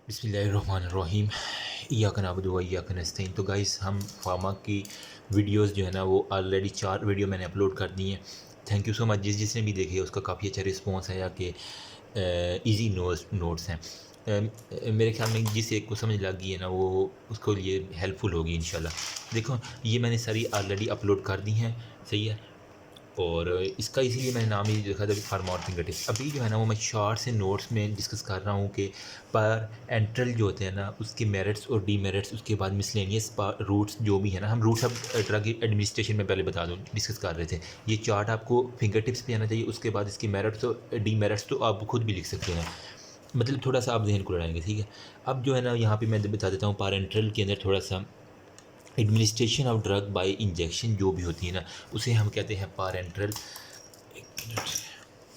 बिस्मिल्लाहिर्रहमानिर्रहीम इय्याका नअबुदु व इय्याका नस्तईन। तो गाइस हम फार्मा की वीडियोस जो है ना वो ऑलरेडी 4 वीडियो मैंने अपलोड कर दी हैं। थैंक यू सो मच जिसने भी देखे उसका काफ़ी अच्छा रिस्पॉन्स आया कि इजी नोट्स हैं। मेरे ख्याल में जिस एक को समझ लग गई है ना वो उसको लिए हेल्पफुल होगी इंशाल्लाह। देखो ये मैंने सारी ऑलरेडी अपलोड कर दी हैं, सही है। और इसका इसीलिए मैंने नाम ही रखा था फार्मा और फिंगर टिप्स। अभी जो है ना वो मैं शॉर्ट्स एंड नोट्स में डिस्कस कर रहा हूँ कि पर एंट्रल जो होते हैं ना उसके मेरिट्स और डीमेरिट्स, उसके बाद मिसलेनियस रूट्स जो भी है ना, हम रूट्स अब ड्रग एडमिनिस्ट्रेशन में पहले बता दूँ डिस्कस कर रहे थे। ये चार्ट आपको फिंगर टिप्स पे आना चाहिए, उसके बाद इसके मेरिट्स और डीमेरिट्स तो आप खुद भी लिख सकते हैं, मतलब थोड़ा सा आप जहन को लड़ाएंगे, ठीक है। अब जो है ना यहाँ पे मैं बता देता हूँ पारेंट्रल के अंदर थोड़ा सा administration of drug bye injection जो भी होती है ना उसे हम कहते हैं पारेंट्रल। एक मिनट,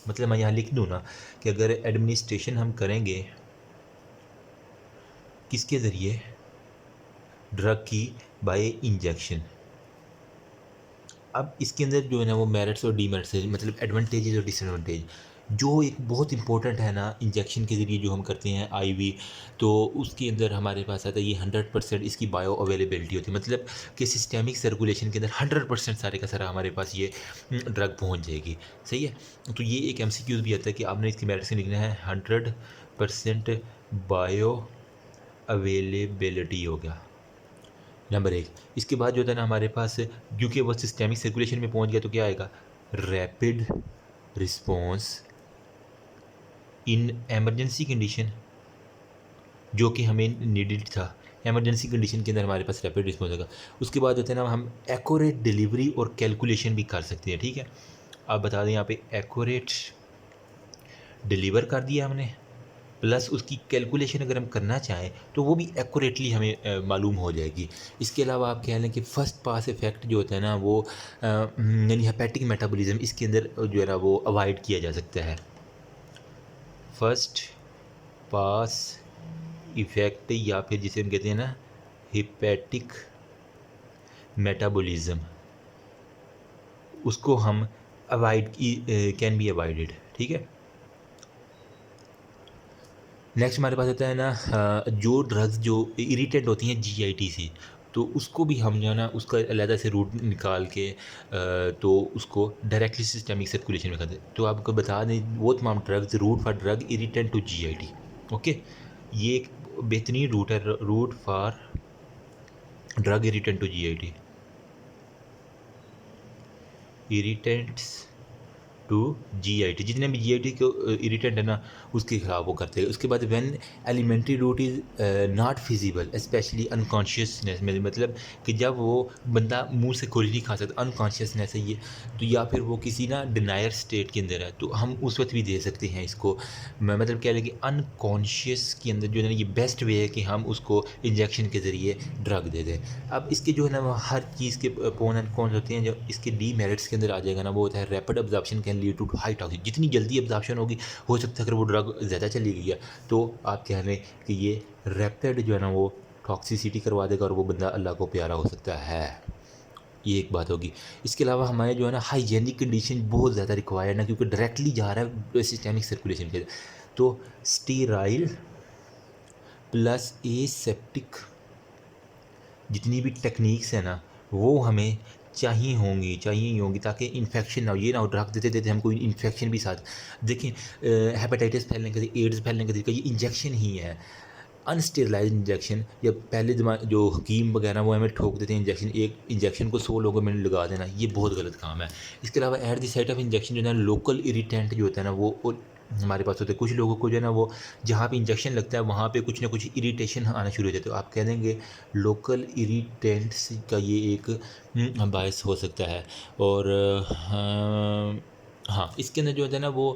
मतलब मैं यहाँ लिख दूँ ना कि अगर एडमिनिस्ट्रेशन हम करेंगे किसके ज़रिए, ड्रग की बाय इंजेक्शन। अब इसके अंदर जो है ना वो मेरिट्स और डीमेरिट्स है, मतलब एडवांटेजेस और डिसएडवांटेज। जो एक बहुत इंपॉर्टेंट है ना इंजेक्शन के ज़रिए जो हम करते हैं आईवी, तो उसके अंदर हमारे पास आता है ये 100% इसकी बायो अवेलेबिलिटी होती है, मतलब कि सिस्टेमिक सर्कुलेशन के अंदर 100% सारे का सारा हमारे पास ये ड्रग पहुंच जाएगी, सही है। तो ये एक एमसीक्यूज़ भी आता है कि आपने इसकी मेरिट से लिखना है 100% बायो अवेलेबिलिटी हो गया नंबर एक। इसके बाद जो होता है ना हमारे पास, क्योंकि वो सिस्टेमिक सर्कुलेशन में पहुंच गया तो क्या आएगा, rapid response in emergency condition, जो कि हमें नीडेड था। एमरजेंसी कंडीशन के अंदर हमारे पास रैपिड रिस्पॉन्स होगा। उसके बाद होता है ना हम एक्यूरेट डिलीवरी और कैलकुलेशन भी कर सकते हैं, ठीक है। आप बता दें यहाँ पे एक्यूरेट डिलीवर कर दिया हमने, प्लस उसकी कैलकुलेशन अगर हम करना चाहें तो वो भी एक्यूरेटली हमें मालूम हो जाएगी। इसके अलावा आप कह लें कि फ़र्स्ट पास इफ़ेक्ट जो होता है ना वो यानी हेपेटिक मेटाबॉलिज्म इसके अंदर जो है ना वो अवॉइड किया जा सकता है। फर्स्ट पास इफ़ेक्ट या फिर जिसे हम कहते हैं ना हेपेटिक मेटाबॉलिज्म, उसको हम अवॉइड कैन बी अवॉइडेड, ठीक है। नेक्स्ट हमारे पास होता है ना जो ड्रग्स जो इरिटेंट होती हैं जीआईटी से, तो उसको भी हम जो है ना उसका अलहदा से रूट निकाल के तो उसको डायरेक्टली सिस्टमिक सर्कुलेशन में करते हैं। तो आपको बता दें वो तमाम drugs route for drug irritant to GIT, okay. ये एक बेहतरीन रूट है, route for drug irritant to GIT, irritants to GIT, जितने भी जीआईटी को इरिटेंट है ना उसके खिलाफ वो करते हैं। उसके बाद when elementary route is not feasible specially unconsciousness में, मतलब कि जब वो बंदा मुंह से खोल नहीं खा सकता, अनकॉन्शियसनेस है ये, तो या फिर वो किसी ना डिनायर स्टेट के अंदर है तो हम उस वक्त भी दे सकते हैं इसको। मतलब कह लें कि अनकॉन्शियस के अंदर जो है ना ये बेस्ट वे है कि हम उसको इंजेक्शन के ज़रिए ड्रग दे दें। अब इसके जो है ना वो हर चीज़ के प्रोन एंड कॉन्स होते हैं। जो इसके डीमेरिट्स के अंदर आ जाएगा ना वो होता है rapid absorption can lead to high toxic, जितनी जल्दी अब्जॉर्प्शन होगी हो सकता है अगर वो ड्रग ज़्यादा चली गई है तो आप कह रहे हैं कि ये रैपिड जो है ना वो टॉक्सिसिटी करवा देगा और वो बंदा अल्लाह को प्यारा हो सकता है। ये एक बात होगी। इसके अलावा हमारे जो है ना हाइजेनिक कंडीशन बहुत ज़्यादा रिक्वायर्ड है, क्योंकि डायरेक्टली जा रहा है सिस्टेमिक सर्कुलेशन के, तो स्टीराइल प्लस एसेप्टिक जितनी भी टेक्निक्स है ना वो हमें चाहिए ही होंगी ताकि इन्फेक्शन ना हो। ये ना हो ड्रग देते देते हमको इन्फेक्शन भी साथ। देखें हेपेटाइटिस फैलने का, एड्स फैलने का तरीका ये इंजेक्शन ही है, अनस्टेरलाइज इंजेक्शन। या पहले जमाने जो हकीम वगैरह वो हमें ठोक देते हैं इंजेक्शन, एक इंजेक्शन को 100 लोगों में लगा देना, ये बहुत गलत काम है। इसके अलावा at the site of injection जो है ना लोकल इरिटेंट जो होता है ना वो हमारे पास होते हैं। कुछ लोगों को जो है ना वो जहाँ पे इंजेक्शन लगता है वहाँ पे कुछ ना कुछ इरिटेशन आना शुरू हो जाता है, तो आप कह देंगे लोकल इरिटेंट्स का ये एक बायस हो सकता है। और हाँ इसके अंदर जो होता है ना वो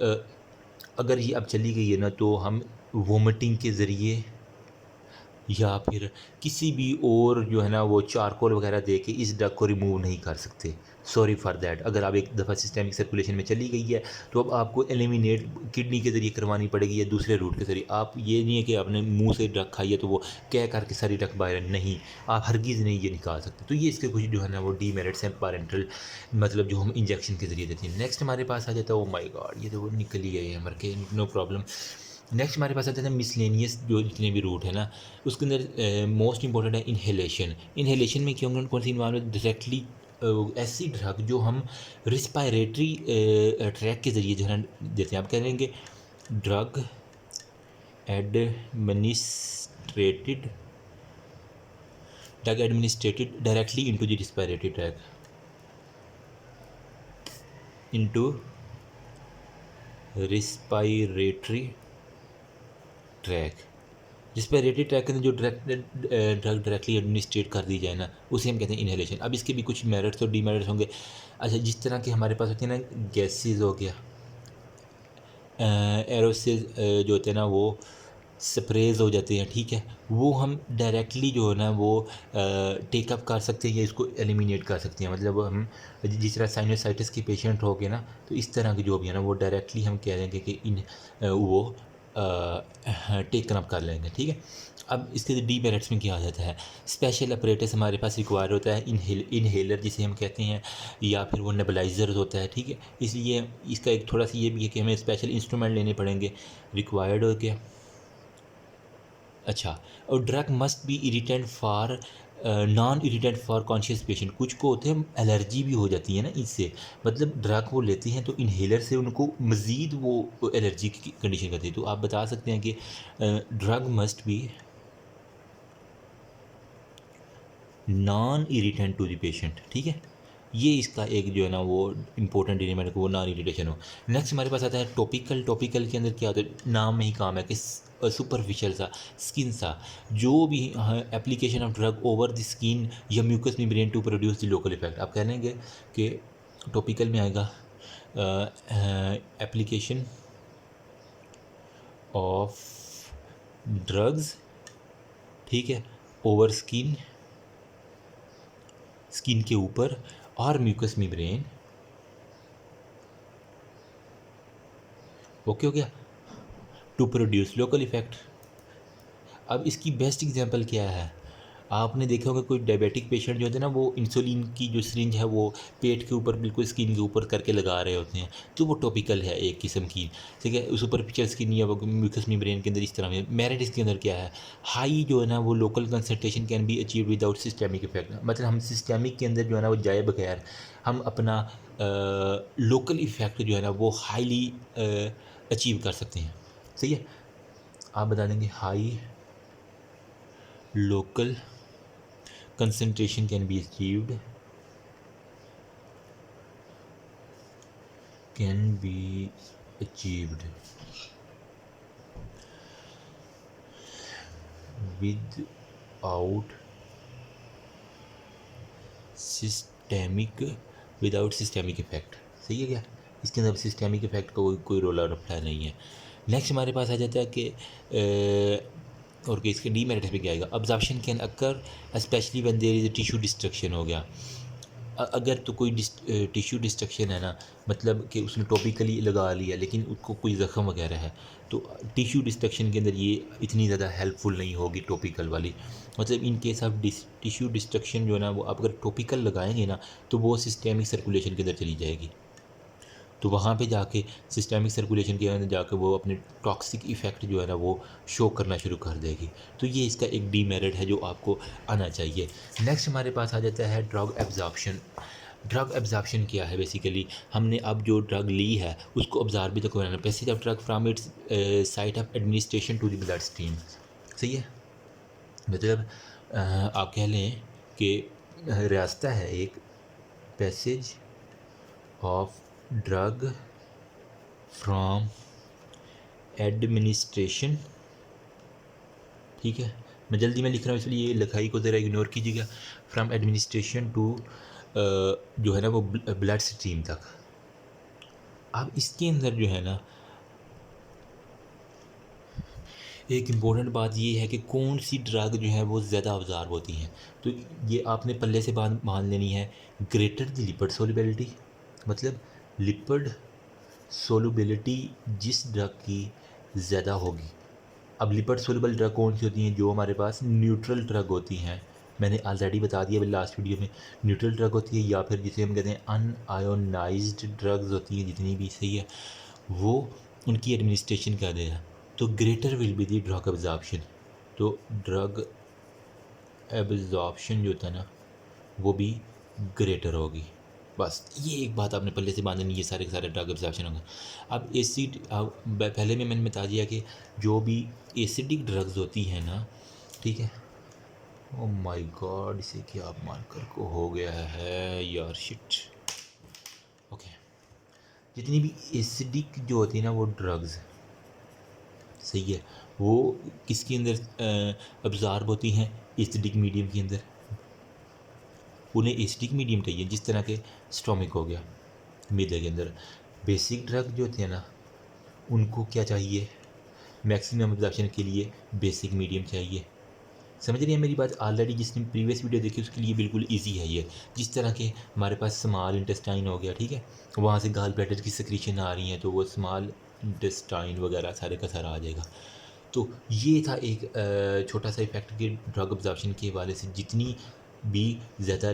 अ, अगर ये अब चली गई है ना तो हम वोमिटिंग के ज़रिए या फिर किसी भी और जो है ना वो चारकोल वगैरह दे के इस ड्रग को रिमूव नहीं कर सकते। Sorry for that. अगर आप एक दफ़ा सिस्टेमिक सर्कुलेशन में चली गई है तो अब आपको एलिमिनेट किडनी के ज़रिए करवानी पड़ेगी या दूसरे रूट के ज़रिए। आप ये नहीं है कि आपने मुंह से ड्रग खाई है तो वो कह करके सारी ड्रग बाहर नहीं, आप हरगिज़ नहीं ये निकाल सकते। तो ये इसके कुछ जो है ना वो डीमेरिट्स हैं पैरेंटल, मतलब जो हम इंजेक्शन के ज़रिए देते हैं। नेक्स्ट हमारे पास आ जाता है, ओ माय गॉड ये तो वो निकल ही गए हैं मर के, नो प्रॉब्लम। नेक्स्ट हमारे पास आता है मिसलेनियस, जो जितने भी रूट है ना, उसके अंदर मोस्ट इंपॉर्टेंट है इन्हेलेशन। इन्हेलेशन में क्या होंगे, कौन सी इन्वॉल्व है, डायरेक्टली ऐसी ड्रग जो हम रिस्पायरेटरी ट्रैक के ज़रिए जो है ना देते हैं। आप कह लेंगे drug administrated directly into the respiratory track, into respiratory track. Respiratory track के अंदर जो ड्रग डायरेक्टली एडमिनिस्ट्रेट कर दी जाए ना, उसे हम कहते हैं इन्हेलेशन। अब इसके भी कुछ मेरिट्स और डीमेरिट्स होंगे। अच्छा, जिस तरह के हमारे पास होती है ना गैसेस हो गया, एरोसिल जो होते हैं ना वो स्प्रेज हो जाते हैं, ठीक है, वो हम डायरेक्टली जो है ना वो टेकअप कर सकते हैं या इसको एलिमिनेट कर सकते हैं। मतलब हम जिस तरह साइनोसाइटिस के पेशेंट हो गए ना, तो इस तरह के जो भी है ना वो डायरेक्टली हम कह देंगे कि इन वो टेकन अप कर लेंगे, ठीक है। अब इसके डीमेरिट्स में क्या आ जाता है, स्पेशल अपरेटस हमारे पास रिक्वायर होता है, इनहेलर जिसे हम कहते हैं, या फिर वो नेबुलाइज़र होता है, ठीक है। इसलिए इसका एक थोड़ा सा ये भी है कि हमें स्पेशल इंस्ट्रूमेंट लेने पड़ेंगे, रिक्वायर्ड हो गया। अच्छा, और drug must B irritant for non irritant for conscious patient. कुछ को होते हैं एलर्जी भी हो जाती है ना इससे, मतलब ड्रग वो लेते हैं तो इन्हेलर से उनको मज़ीद वो एलर्जी की कंडीशन करती है। तो आप बता सकते हैं कि drug must be non irritant to the patient, ठीक है। ये इसका एक जो है ना वो इंपॉर्टेंट एलिमेंट वो नॉन इरिटेशन हो। नेक्स्ट हमारे पास आता है टॉपिकल। टॉपिकल के अंदर क्या होता है, नाम में ही काम है कि सुपरफिशियल सा, स्किन सा, जो भी application of drug over the skin या mucous membrane to produce the local effect. आप कह लेंगे कि टॉपिकल में आएगा एप्लीकेशन ऑफ ड्रग्स, ठीक है, ओवर स्किन, स्किन के ऊपर, और म्यूकस मेम्ब्रेन, ओके हो गया, टू प्रोड्यूस लोकल इफेक्ट। अब इसकी बेस्ट एग्जांपल क्या है, आपने देखा होगा कोई डायबिटिक पेशेंट जो होते हैं ना, वो इंसुलिन की जो सिरिंज है वो पेट के ऊपर बिल्कुल स्किन के ऊपर करके लगा रहे होते हैं, तो वो टॉपिकल है एक किस्म की, ठीक है। सुपरफिशियल स्किन या म्यूकस मेम्ब्रेन के अंदर इस तरह में। मेरिट इसके अंदर क्या है, हाई जो है ना वो local concentration can be achieve without systemic effect. मतलब हम सिस्टेमिक के अंदर जो है ना वो जाए बगैर हम अपना लोकल इफेक्ट जो है ना वो हाईली अचीव कर सकते हैं, सही है। आप बता देंगे high local concentration can be achieved without systemic effect, सही है क्या। इसके अंदर सिस्टेमिक इफेक्ट का कोई रोल अप्लाई नहीं है। नेक्स्ट हमारे पास आ जाता है कि और कि इसके डीमेरिट्स पे क्या आएगा, absorption can occur specially when there is tissue destruction हो गया। अगर तो कोई टिश्यू डिस्ट्रक्शन है ना, मतलब कि उसने टॉपिकली लगा लिया लेकिन उसको कोई ज़ख़म वगैरह है, तो टिश्यू डिस्ट्रक्शन के अंदर ये इतनी ज़्यादा हेल्पफुल नहीं होगी टॉपिकल वाली। मतलब in case of tissue destruction जो है ना वो आप अगर टॉपिकल लगाएंगे ना तो वो सिस्टेमिक सर्कुलेशन के अंदर चली जाएगी, तो वहाँ पे जाके सिस्टेमिक सर्कुलेशन के अंदर जाके वो अपने टॉक्सिक इफ़ेक्ट जो है ना वो शो करना शुरू कर देगी। तो ये इसका एक डीमेरिट है जो आपको आना चाहिए। नेक्स्ट हमारे पास आ जाता है ड्रग एब्जॉर्प्शन। ड्रग एब्जॉर्प्शन क्या है, बेसिकली हमने अब जो ड्रग ली है उसको ऑब्जॉर्ब भी तो करना है। Passage of drug from its site of administration to the blood stream, सही है। मतलब आप कह लें कि रास्ता है एक, passage of drug from administration, ठीक है, मैं जल्दी में लिख रहा हूँ इसलिए लिखाई को ज़रा इग्नोर कीजिएगा। फ्रॉम एडमिनिस्ट्रेशन टू जो है ना वो ब्लड स्ट्रीम तक। अब इसके अंदर जो है ना एक इम्पोर्टेंट बात ये है कि कौन सी ड्रग जो है वो ज़्यादा ऑब्जॉर्ब होती हैं, तो ये आपने पल्ले से बात मान लेनी है। ग्रेटर द लिपिड सोलबिलिटी, मतलब लिपिड सोलबिलिटी जिस ड्रग की ज़्यादा होगी। अब लिपिड सोलबल ड्रग कौन सी होती हैं, जो हमारे पास न्यूट्रल ड्रग होती हैं, मैंने ऑलरेडी बता दिया लास्ट वीडियो में। न्यूट्रल ड्रग होती है या फिर जिसे हम कहते हैं अनआयोनाइज्ड ड्रग्स होती हैं जितनी भी, सही है, वो उनकी एडमिनिस्ट्रेशन कर देगा। तो greater will be the drug absorption, तो ड्रग एब्जॉर्प्शन जो होता है ना वो भी ग्रेटर होगी। बस ये एक बात आपने पल्ले से बांधनी, ये सारे के सारे ड्रग एब्जॉर्प्शन होंगे। अब एसिड, पहले में मैंने बता दिया कि जो भी एसिडिक ड्रग्स होती हैं ना, ठीक है, ओ माय गॉड इसे क्या मार्कर को हो गया है यार, शिट। ओके, जितनी भी एसिडिक जो होती है ना वो ड्रग्स, सही है, वो किसके अंदर अब्ज़ॉर्ब होती हैं, एसिडिक मीडियम के अंदर। उन्हें एसिडिक मीडियम चाहिए, जिस तरह के स्टोमिक हो गया, मैदे के अंदर। बेसिक ड्रग जो होती है ना उनको क्या चाहिए, मैक्सिमम एब्जॉर्प्शन के लिए बेसिक मीडियम चाहिए। समझ रही है मेरी बात? ऑलरेडी जिसने प्रीवियस वीडियो देखी उसके लिए बिल्कुल इजी है ये। जिस तरह के हमारे पास स्मॉल इंटेस्टाइन हो गया, ठीक है, वहाँ से गाल ब्लैडर की सिक्रीशन आ रही है तो वो स्मॉल इंटेस्टाइन वगैरह सारे का सारा आ जाएगा। तो ये था एक छोटा सा इफेक्ट कि ड्रग एब्जॉर्प्शन के हवाले से जितनी भी ज़्यादा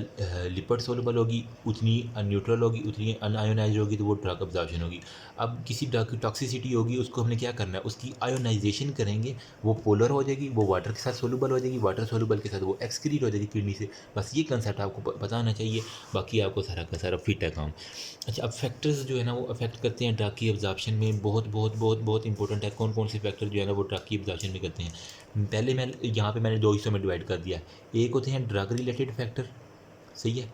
लिपिड सोलबल होगी उतनी न्यूट्रल होगी, उतनी अनआयोनाइज होगी, तो वो ड्रग एब्जॉर्प्शन होगी। अब किसी ड्रग की टॉक्सिसिटी होगी, उसको हमने क्या करना है, उसकी आयोनाइजेशन करेंगे, वो पोलर हो जाएगी, वो वाटर के साथ सोलबल हो जाएगी, वाटर सोलबल के साथ वो एक्सक्रीट हो जाएगी किडनी से। बस ये कंसेप्ट आपको पता होना चाहिए, बाकी आपको सारा का सारा फिट है काम। अच्छा, अब फैक्टर्स जो है ना वो अफेक्ट करते हैं ड्रग की एब्जॉर्प्शन में, बहुत बहुत बहुत बहुत इंपॉर्टेंट है। कौन कौन से फैक्टर जो है ना वो ड्रग की एब्जॉर्प्शन में करते हैं, पहले मैं यहाँ पे मैंने दो हिस्सों में डिवाइड कर दिया। एक होते हैं ड्रग रिलेटेड फैक्टर, सही है,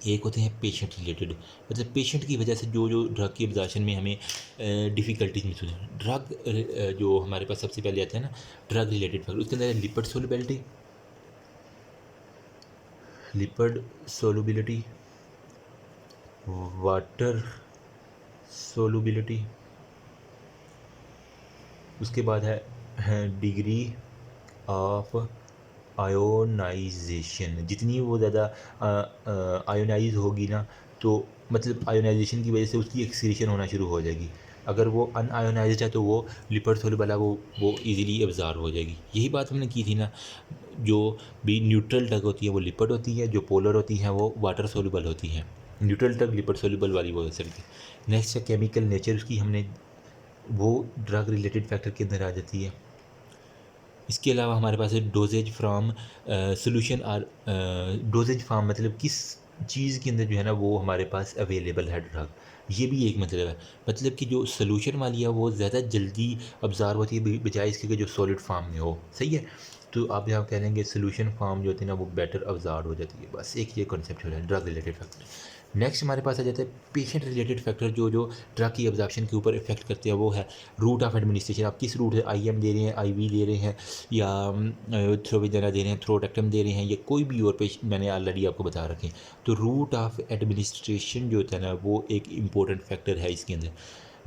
एक होते हैं पेशेंट रिलेटेड, मतलब पेशेंट की वजह से जो जो ड्रग की एब्जॉर्प्शन में हमें डिफ़िकल्टीज महसूस है। ड्रग जो हमारे पास सबसे पहले आता है ना ड्रग रिलेटेड फैक्टर, उसके अंदर lipid solubility, lipid solubility, water solubility, उसके बाद है डिग्री ऑफ आयोनाइजेशन। जितनी वो ज़्यादा आयोनाइज होगी ना तो मतलब आयोनाइजेशन की वजह से उसकी एक्सक्रीशन होना शुरू हो जाएगी। अगर वो अनआयोनाइज्ड है तो वो लिपिड सोलुबल है, वो इजीली एब्जॉर्ब हो जाएगी। यही बात हमने की थी ना, जो भी न्यूट्रल ड्रग होती है वो लिपिड होती है, जो पोलर होती हैं वो वाटर सोलुबल होती हैं। न्यूट्रल ड्रग लिपिड सोलुबल वाली वो सकती है। नेक्स्ट है केमिकल नेचर उसकी, हमने वो ड्रग रिलेटेड फैक्टर के अंदर आ जाती है। इसके अलावा हमारे पास है डोजेज फ्राम सोल्यूशन और डोजेज फ्राम मतलब किस चीज़ के अंदर जो है ना वो हमारे पास अवेलेबल है ड्रग, ये भी एक मतलब है। मतलब कि जो सोल्यूशन वाली है वो ज़्यादा जल्दी अब्जॉर्ब होती है बजाय इसके कि जो सॉलिड फार्म में हो, सही है। तो आप यहाँ कह लेंगे सोल्यूशन फार्म जो होती है ना वो बेटर अब्जॉर्ब हो जाती है। बस एक ये कॉन्सेप्ट हो रहा है ड्रग रिलेटेड फैक्टर। नेक्स्ट हमारे पास आ जाता है पेशेंट रिलेटेड फैक्टर, जो जो ड्रग की एब्जॉर्प्शन के ऊपर इफेक्ट करते हैं। वो है रूट ऑफ एडमिनिस्ट्रेशन, आप किस रूट से आईएम दे रहे हैं, आईवी दे रहे हैं, या थ्रोविजना दे रहे हैं, थ्रोटेक्टम दे रहे हैं, या कोई भी और पेश मैंने ऑलरेडी आपको बता रखे। तो रूट ऑफ एडमिनिस्ट्रेशन जो होता है ना वो एक इम्पोर्टेंट फैक्टर है इसके अंदर।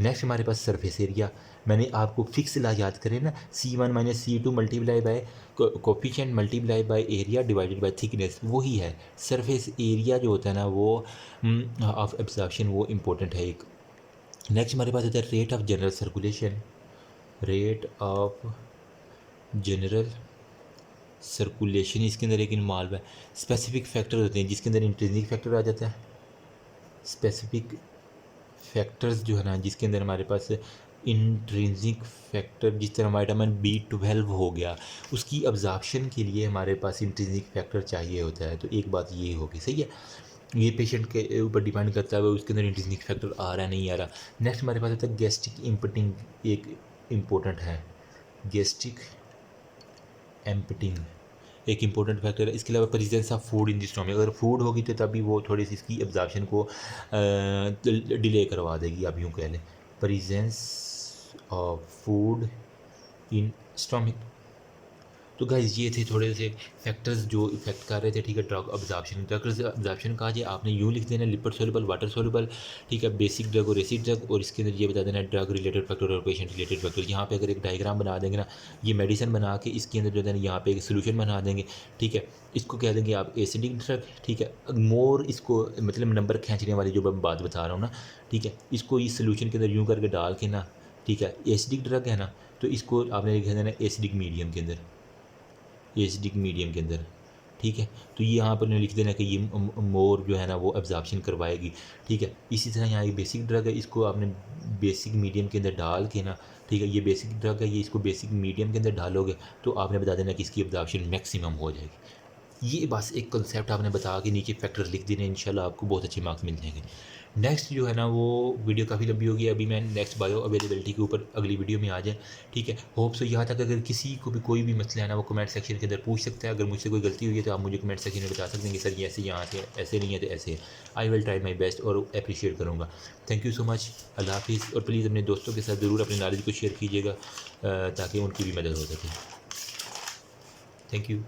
नेक्स्ट हमारे पास सरफेस एरिया, मैंने आपको फिक्स ला याद करें ना, C1 - C2 multiply by coefficient multiply by area divided by thickness, वही है सरफेस एरिया जो होता है ना वो ऑफ एब्जॉर्प्शन, वो इम्पोर्टेंट है एक। नेक्स्ट हमारे पास होता है rate of general circulation, rate of general circulation इसके अंदर एक इन्वॉल्व है। स्पेसिफिक फैक्टर होते हैं जिसके अंदर इंट्रिंसिक फैक्टर आ जाता है, स्पेसिफिक फैक्टर्स जो है ना जिसके अंदर हमारे पास इंट्रिंसिक फैक्टर, जिस तरह विटामिन B12 हो गया, उसकी अब्जॉर्प्शन के लिए हमारे पास इंट्रिंसिक फैक्टर चाहिए होता है। तो एक बात ये होगी, सही है, ये पेशेंट के ऊपर डिपेंड करता है उसके अंदर इंट्रिंसिक फैक्टर आ रहा है नहीं आ रहा। नेक्स्ट हमारे पास होता है गैस्ट्रिक इम्पटिंग, एक इम्पोर्टेंट है गैस्ट्रिक एम्पटिंग, एक इम्पोर्टेंट फैक्टर है। इसके अलावा presence of food in the stomach, अगर फूड होगी तो तभी वो थोड़ी सी इसकी एब्जॉर्प्शन को डिले करवा देगी, आप यूँ कह लें। Presence of food in stomach. तो गाइज ये थे थोड़े से फैक्टर्स जो इफेक्ट कर रहे थे, ठीक है, ड्रग अब्जॉर्प्शन। ड्रग अब्जॉर्प्शन कहा जाए आपने यूँ लिख देना लिपिड सोलुबल, वाटर सोलुबल, ठीक है, बेसिक ड्रग और एसिड ड्रग, और इसके अंदर ये बता देना ड्रग रिलेटेड फैक्टर और पेशेंट रिलेटेड फैक्टर। यहाँ पे अगर एक डायग्राम बना देंगे ना, ये मेडिसिन बना के इसके अंदर जो है ना यहाँ पे एक सोल्यूशन बना देंगे, ठीक है, इसको कह देंगे आप एसिडिक ड्रग, ठीक है। मोर इसको मतलब नंबर खींचने वाली जो मैं बात बता रहा हूँ ना, ठीक है, इसको इस सोल्यूशन के अंदर यूँ करके डाल के ना, ठीक है, एसिडिक ड्रग है ना तो इसको आपने लिख देना एसिडिक मीडियम के अंदर, एसिडिक मीडियम के अंदर, ठीक है। तो ये यहाँ पर लिख देना कि ये मोर जो है ना वो एब्जॉर्प्शन करवाएगी, ठीक है। इसी तरह यहाँ एक बेसिक ड्रग है, इसको आपने बेसिक मीडियम के अंदर डाल के ना, ठीक है। ये बेसिक ड्रग है, ये इसको बेसिक मीडियम के अंदर डालोगे तो आपने बता देना कि इसकी एब्जॉर्प्शन मैक्सिमम हो जाएगी। ये बस एक कंसेप्ट आपने बता के नीचे फैक्टर लिख देने, इंशाल्लाह आपको बहुत अच्छे मार्क्स मिल जाएंगे। नेक्स्ट जो है ना वो वीडियो काफ़ी लंबी होगी, अभी मैं नेक्स्ट बायो अवेलेबिलिटी के ऊपर अगली वीडियो में आ जाए, ठीक है। होप सो यहाँ तक अगर किसी को भी कोई भी मसला है ना वो कमेंट सेक्शन के अंदर पूछ सकता है। अगर मुझसे कोई गलती हुई है तो आप मुझे कमेंट सेक्शन में बता सकते हैं कि सर ये ऐसे यहाँ से ऐसे नहीं है तो ऐसे है। I will try my best और अप्रिशिएट करूँगा। थैंक यू सो मच, अल्लाह हाफिज़। और प्लीज़ अपने दोस्तों के साथ ज़रूर अपनी नॉलेज को शेयर कीजिएगा ताकि उनकी भी मदद हो सके। Thank you.